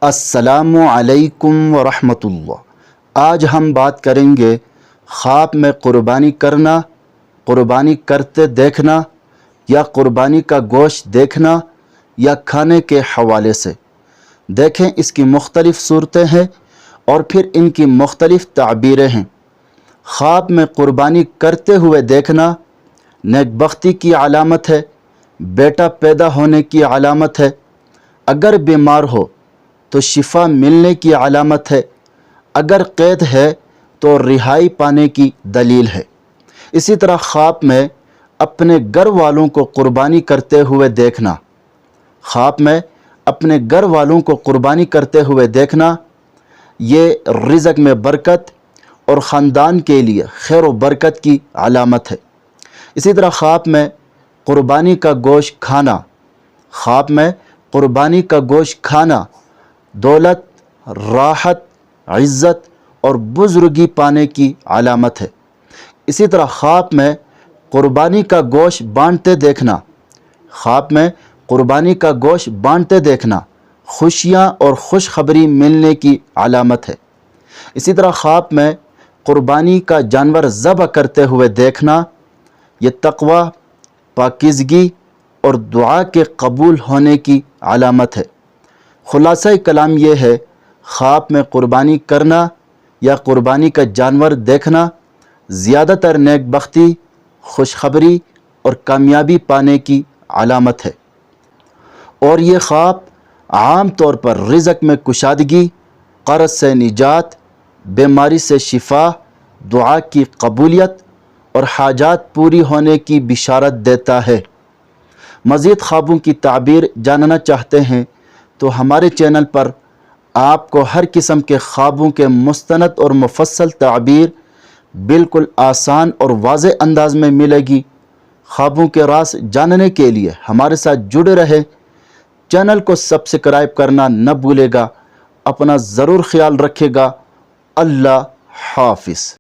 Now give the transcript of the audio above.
السلام علیکم ورحمۃ اللہ۔ آج ہم بات کریں گے خواب میں قربانی کرنا، قربانی کرتے دیکھنا یا قربانی کا گوشت دیکھنا یا کھانے کے حوالے سے۔ دیکھیں اس کی مختلف صورتیں ہیں اور پھر ان کی مختلف تعبیریں ہیں۔ خواب میں قربانی کرتے ہوئے دیکھنا نیک بختی کی علامت ہے، بیٹا پیدا ہونے کی علامت ہے، اگر بیمار ہو تو شفا ملنے کی علامت ہے، اگر قید ہے تو رہائی پانے کی دلیل ہے۔ اسی طرح خواب میں اپنے گھر والوں کو قربانی کرتے ہوئے دیکھنا، خواب میں اپنے گھر والوں کو قربانی کرتے ہوئے دیکھنا یہ رزق میں برکت اور خاندان کے لیے خیر و برکت کی علامت ہے۔ اسی طرح خواب میں قربانی کا گوشت کھانا، خواب میں قربانی کا گوشت کھانا دولت، راحت، عزت اور بزرگی پانے کی علامت ہے۔ اسی طرح خواب میں قربانی کا گوشت بانٹتے دیکھنا، خواب میں قربانی کا گوشت بانٹتے دیکھنا خوشیاں اور خوشخبری ملنے کی علامت ہے۔ اسی طرح خواب میں قربانی کا جانور ذبح کرتے ہوئے دیکھنا یہ تقوی، پاکیزگی اور دعا کے قبول ہونے کی علامت ہے۔ خلاصہ کلام یہ ہے، خواب میں قربانی کرنا یا قربانی کا جانور دیکھنا زیادہ تر نیک بختی، خوشخبری اور کامیابی پانے کی علامت ہے، اور یہ خواب عام طور پر رزق میں کشادگی، قرض سے نجات، بیماری سے شفا، دعا کی قبولیت اور حاجات پوری ہونے کی بشارت دیتا ہے۔ مزید خوابوں کی تعبیر جاننا چاہتے ہیں تو ہمارے چینل پر آپ کو ہر قسم کے خوابوں کے مستند اور مفصل تعبیر بالکل آسان اور واضح انداز میں ملے گی۔ خوابوں کے راز جاننے کے لیے ہمارے ساتھ جڑے رہے، چینل کو سبسکرائب کرنا نہ بھولے گا۔ اپنا ضرور خیال رکھے گا۔ اللہ حافظ۔